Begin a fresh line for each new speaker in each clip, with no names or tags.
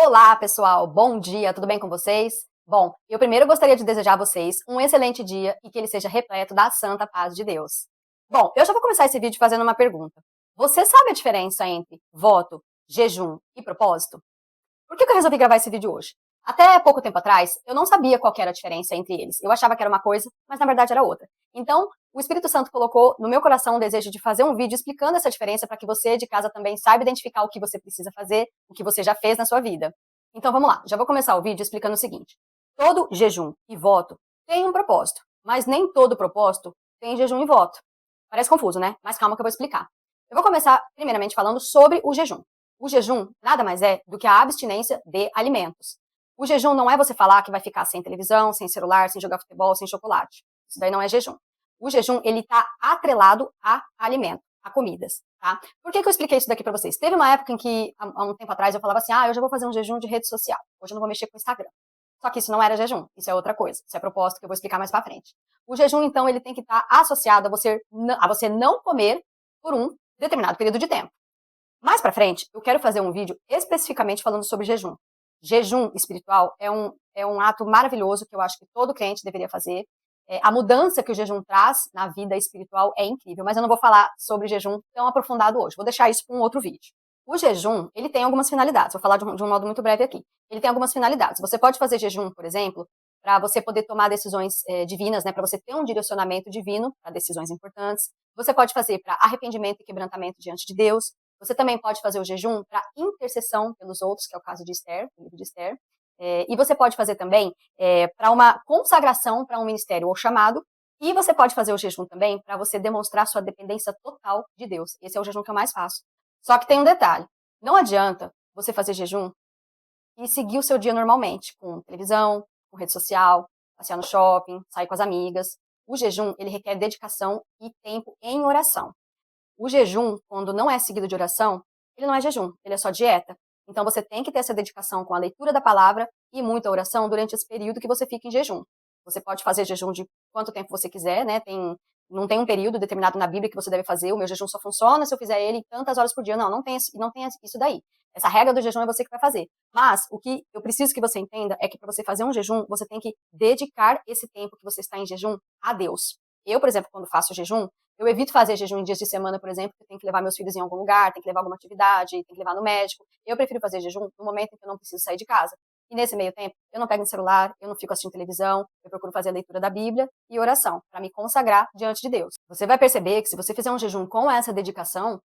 Olá, pessoal! Bom dia, tudo bem com vocês? Bom, eu primeiro gostaria de desejar a vocês um excelente dia e que ele seja repleto da santa paz de Deus. Bom, eu já vou começar esse vídeo fazendo uma pergunta. Você sabe a diferença entre voto, jejum e propósito? Por que eu resolvi gravar esse vídeo hoje? Até pouco tempo atrás, eu não sabia qual que era a diferença entre eles. Eu achava que era uma coisa, mas na verdade era outra. Então, o Espírito Santo colocou no meu coração o desejo de fazer um vídeo explicando essa diferença para que você de casa também saiba identificar o que você precisa fazer, o que você já fez na sua vida. Então vamos lá, já vou começar o vídeo explicando o seguinte. Todo jejum e voto tem um propósito, mas nem todo propósito tem jejum e voto. Parece confuso, né? Mas calma que eu vou explicar. Eu vou começar primeiramente falando sobre o jejum. O jejum nada mais é do que a abstinência de alimentos. O jejum não é você falar que vai ficar sem televisão, sem celular, sem jogar futebol, sem chocolate. Isso daí não é jejum. O jejum, ele tá atrelado a alimento, a comidas, tá? Por que eu expliquei isso daqui pra vocês? Teve uma época em que, há um tempo atrás, eu falava assim, eu já vou fazer um jejum de rede social. Hoje eu não vou mexer com o Instagram. Só que isso não era jejum, isso é outra coisa. Isso é propósito que eu vou explicar mais pra frente. O jejum, então, ele tem que estar associado a você não comer por um determinado período de tempo. Mais pra frente, eu quero fazer um vídeo especificamente falando sobre jejum. Jejum espiritual é um ato maravilhoso que eu acho que todo crente deveria fazer. A mudança que o jejum traz na vida espiritual é incrível, mas eu não vou falar sobre jejum tão aprofundado hoje. Vou deixar isso para um outro vídeo. O jejum, ele tem algumas finalidades. Vou falar de um modo muito breve aqui. Ele tem algumas finalidades. Você pode fazer jejum, por exemplo, para você poder tomar decisões divinas, né? Para você ter um direcionamento divino para decisões importantes. Você pode fazer para arrependimento e quebrantamento diante de Deus. Você também pode fazer o jejum para intercessão pelos outros, que é o caso de Esther, o livro de Esther. E você pode fazer também para uma consagração para um ministério ou chamado. E você pode fazer o jejum também para você demonstrar sua dependência total de Deus. Esse é o jejum que eu mais faço. Só que tem um detalhe. Não adianta você fazer jejum e seguir o seu dia normalmente, com televisão, com rede social, passear no shopping, sair com as amigas. O jejum, ele requer dedicação e tempo em oração. O jejum, quando não é seguido de oração, ele não é jejum, ele é só dieta. Então você tem que ter essa dedicação com a leitura da palavra e muita oração durante esse período que você fica em jejum. Você pode fazer jejum de quanto tempo você quiser, né? Não tem um período determinado na Bíblia que você deve fazer. O meu jejum só funciona se eu fizer ele tantas horas por dia. Não tem isso daí. Essa regra do jejum é você que vai fazer. Mas o que eu preciso que você entenda é que para você fazer um jejum, você tem que dedicar esse tempo que você está em jejum a Deus. Eu, por exemplo, quando faço jejum, eu evito fazer jejum em dias de semana, por exemplo, porque tem que levar meus filhos em algum lugar, tem que levar alguma atividade, tem que levar no médico. Eu prefiro fazer jejum no momento em que eu não preciso sair de casa. E nesse meio tempo, eu não pego no celular, eu não fico assistindo televisão, eu procuro fazer a leitura da Bíblia e oração, para me consagrar diante de Deus. Você vai perceber que se você fizer um jejum com essa dedicação,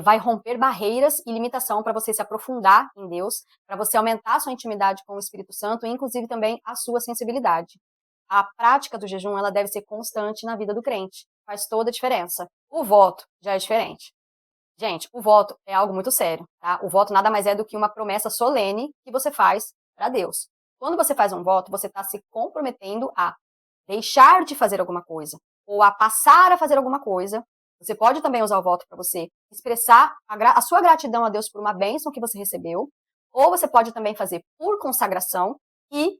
vai romper barreiras e limitação para você se aprofundar em Deus, para você aumentar a sua intimidade com o Espírito Santo e, inclusive, também a sua sensibilidade. A prática do jejum, ela deve ser constante na vida do crente. Faz toda a diferença. O voto já é diferente. Gente, o voto é algo muito sério, tá? O voto nada mais é do que uma promessa solene que você faz para Deus. Quando você faz um voto, você está se comprometendo a deixar de fazer alguma coisa ou a passar a fazer alguma coisa. Você pode também usar o voto para você expressar a sua gratidão a Deus por uma bênção que você recebeu, ou você pode também fazer por consagração e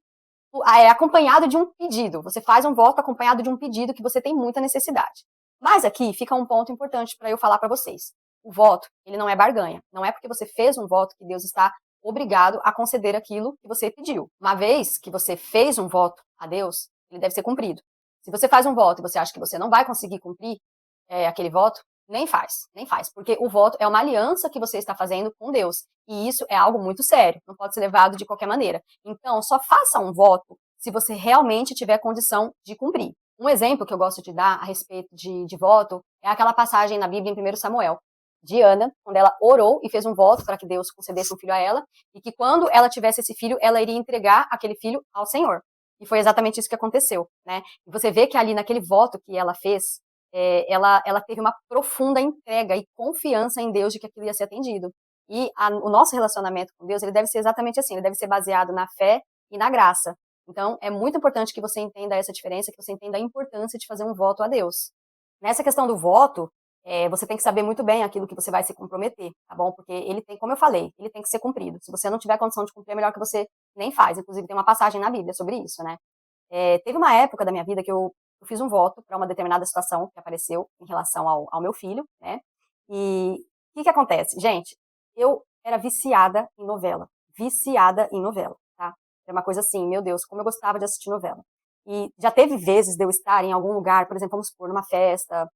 acompanhado de um pedido. Você faz um voto acompanhado de um pedido que você tem muita necessidade. Mas aqui fica um ponto importante para eu falar para vocês. O voto, ele não é barganha. Não é porque você fez um voto que Deus está obrigado a conceder aquilo que você pediu. Uma vez que você fez um voto a Deus, ele deve ser cumprido. Se você faz um voto e você acha que você não vai conseguir cumprir aquele voto, nem faz, nem faz. Porque o voto é uma aliança que você está fazendo com Deus. E isso é algo muito sério, não pode ser levado de qualquer maneira. Então, só faça um voto se você realmente tiver condição de cumprir. Um exemplo que eu gosto de dar a respeito de voto é aquela passagem na Bíblia em 1 Samuel, de Ana, quando ela orou e fez um voto para que Deus concedesse um filho a ela, e que quando ela tivesse esse filho, ela iria entregar aquele filho ao Senhor. E foi exatamente isso que aconteceu, né? E você vê que ali naquele voto que ela fez, ela teve uma profunda entrega e confiança em Deus de que aquilo ia ser atendido. E o nosso relacionamento com Deus, ele deve ser exatamente assim, ele deve ser baseado na fé e na graça. Então, é muito importante que você entenda essa diferença, que você entenda a importância de fazer um voto a Deus. Nessa questão do voto, você tem que saber muito bem aquilo que você vai se comprometer, tá bom? Porque ele tem, como eu falei, ele tem que ser cumprido. Se você não tiver condição de cumprir, é melhor que você nem faz. Inclusive, tem uma passagem na Bíblia sobre isso, né? Teve uma época da minha vida que eu fiz um voto para uma determinada situação que apareceu em relação ao meu filho, né? E o que acontece? Gente, eu era viciada em novela. viciada em novela, tá? É uma coisa assim, meu Deus, como eu gostava de assistir novela. E já teve vezes de eu estar em algum lugar, por exemplo, vamos supor, numa festa,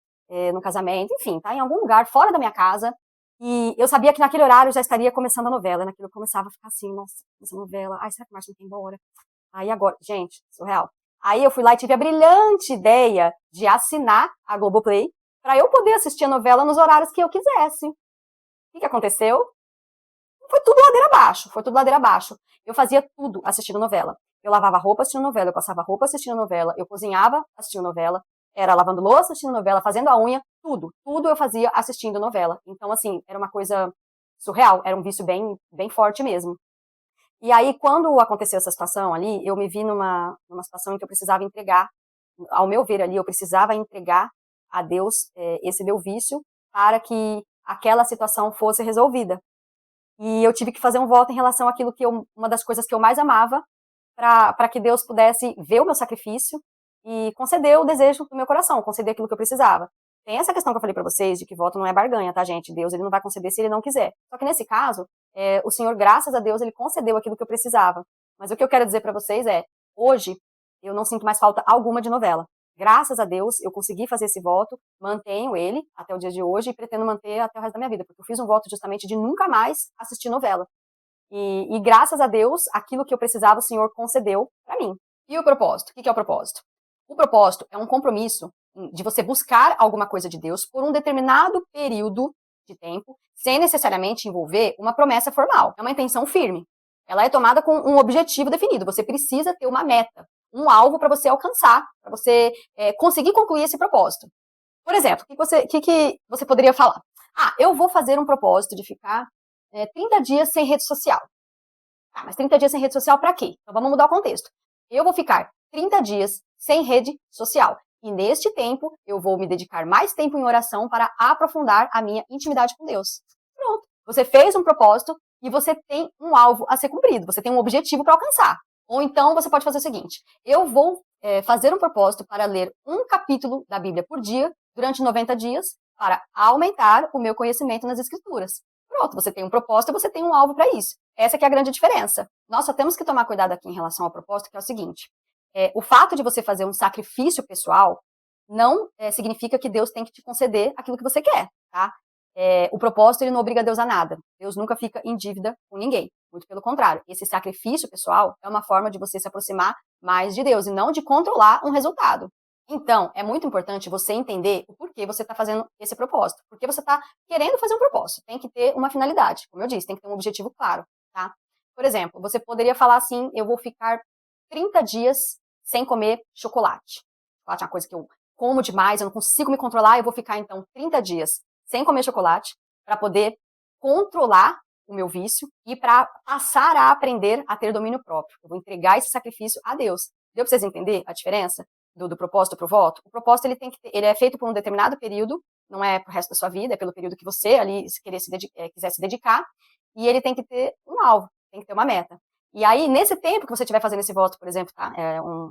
no casamento, enfim, tá em algum lugar fora da minha casa, e eu sabia que naquele horário já estaria começando a novela, naquilo eu começava a ficar assim, nossa, essa novela, ai, será que o Márcio não quer ir embora? Aí agora, gente, surreal. Aí eu fui lá e tive a brilhante ideia de assinar a Globoplay para eu poder assistir a novela nos horários que eu quisesse. O que aconteceu? Foi tudo ladeira abaixo, foi tudo ladeira abaixo. Eu fazia tudo assistindo novela. Eu lavava roupa assistindo novela, eu passava roupa assistindo novela, eu cozinhava assistindo novela, era lavando louça assistindo novela, fazendo a unha, tudo eu fazia assistindo novela. Então, assim, era uma coisa surreal, era um vício bem forte mesmo. E aí, quando aconteceu essa situação ali, eu me vi numa situação em que eu precisava entregar, ao meu ver ali, eu precisava entregar a Deus esse meu vício para que aquela situação fosse resolvida. E eu tive que fazer um voto em relação àquilo que uma das coisas que eu mais amava, para que Deus pudesse ver o meu sacrifício e conceder o desejo do meu coração, conceder aquilo que eu precisava. Tem essa questão que eu falei para vocês, de que voto não é barganha, tá, gente? Deus, ele não vai conceder se ele não quiser. Só que nesse caso, o Senhor, graças a Deus, ele concedeu aquilo que eu precisava. Mas o que eu quero dizer para vocês é, hoje, eu não sinto mais falta alguma de novela. Graças a Deus, eu consegui fazer esse voto, mantenho ele até o dia de hoje e pretendo manter até o resto da minha vida, porque eu fiz um voto justamente de nunca mais assistir novela. E graças a Deus, aquilo que eu precisava, o Senhor concedeu para mim. E o propósito? O que é o propósito? O propósito é um compromisso de você buscar alguma coisa de Deus por um determinado período de tempo, sem necessariamente envolver uma promessa formal. É uma intenção firme. Ela é tomada com um objetivo definido. Você precisa ter uma meta, um alvo para você alcançar, para você conseguir concluir esse propósito. Por exemplo, o que você poderia falar? Ah, eu vou fazer um propósito de ficar 30 dias sem rede social. Ah, mas 30 dias sem rede social para quê? Então vamos mudar o contexto. Eu vou ficar 30 dias sem rede social. E neste tempo, eu vou me dedicar mais tempo em oração para aprofundar a minha intimidade com Deus. Pronto. Você fez um propósito e você tem um alvo a ser cumprido. Você tem um objetivo para alcançar. Ou então você pode fazer o seguinte: eu vou fazer um propósito para ler um capítulo da Bíblia por dia durante 90 dias para aumentar o meu conhecimento nas Escrituras. Pronto, você tem um propósito e você tem um alvo para isso. Essa que é a grande diferença. Nós só temos que tomar cuidado aqui em relação ao propósito, que é o seguinte: o fato de você fazer um sacrifício pessoal não significa que Deus tem que te conceder aquilo que você quer, tá? O propósito, ele não obriga Deus a nada. Deus nunca fica em dívida com ninguém. Muito pelo contrário. Esse sacrifício pessoal é uma forma de você se aproximar mais de Deus e não de controlar um resultado. Então, é muito importante você entender o porquê você está fazendo esse propósito. Porque você está querendo fazer um propósito. Tem que ter uma finalidade. Como eu disse, tem que ter um objetivo claro, tá? Por exemplo, você poderia falar assim: eu vou ficar 30 dias sem comer chocolate. Chocolate é uma coisa que eu como demais, eu não consigo me controlar, eu vou ficar, então, 30 dias sem comer chocolate para poder controlar o meu vício e para passar a aprender a ter domínio próprio. Eu vou entregar esse sacrifício a Deus. Deu para vocês entender a diferença do propósito para o voto? O propósito, ele é feito por um determinado período, não é pro resto da sua vida, é pelo período que você ali quiser se dedicar, e ele tem que ter um alvo, tem que ter uma meta. E aí, nesse tempo que você estiver fazendo esse voto, por exemplo, tá?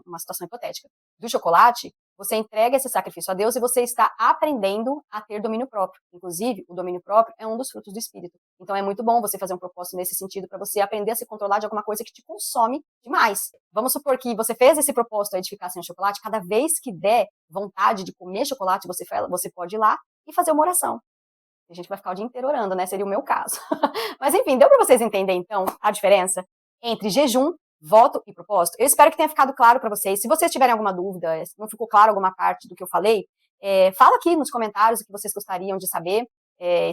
Uma situação hipotética, do chocolate, você entrega esse sacrifício a Deus e você está aprendendo a ter domínio próprio. Inclusive, o domínio próprio é um dos frutos do Espírito. Então, é muito bom você fazer um propósito nesse sentido para você aprender a se controlar de alguma coisa que te consome demais. Vamos supor que você fez esse propósito aí de ficar sem chocolate, cada vez que der vontade de comer chocolate, você pode ir lá e fazer uma oração. A gente vai ficar o dia inteiro orando, né? Seria o meu caso. Mas, enfim, deu para vocês entenderem, então, a diferença entre jejum, voto e propósito? Eu espero que tenha ficado claro para vocês. Se vocês tiverem alguma dúvida, se não ficou claro alguma parte do que eu falei, fala aqui nos comentários o que vocês gostariam de saber.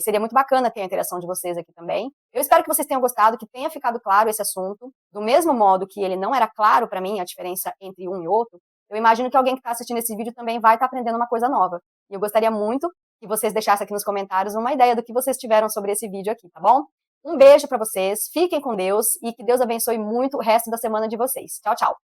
Seria muito bacana ter a interação de vocês aqui também. Eu espero que vocês tenham gostado, que tenha ficado claro esse assunto. Do mesmo modo que ele não era claro para mim, a diferença entre um e outro, eu imagino que alguém que está assistindo esse vídeo também vai estar aprendendo uma coisa nova. E eu gostaria muito que vocês deixassem aqui nos comentários uma ideia do que vocês tiveram sobre esse vídeo aqui, tá bom? Um beijo para vocês, fiquem com Deus e que Deus abençoe muito o resto da semana de vocês. Tchau, tchau!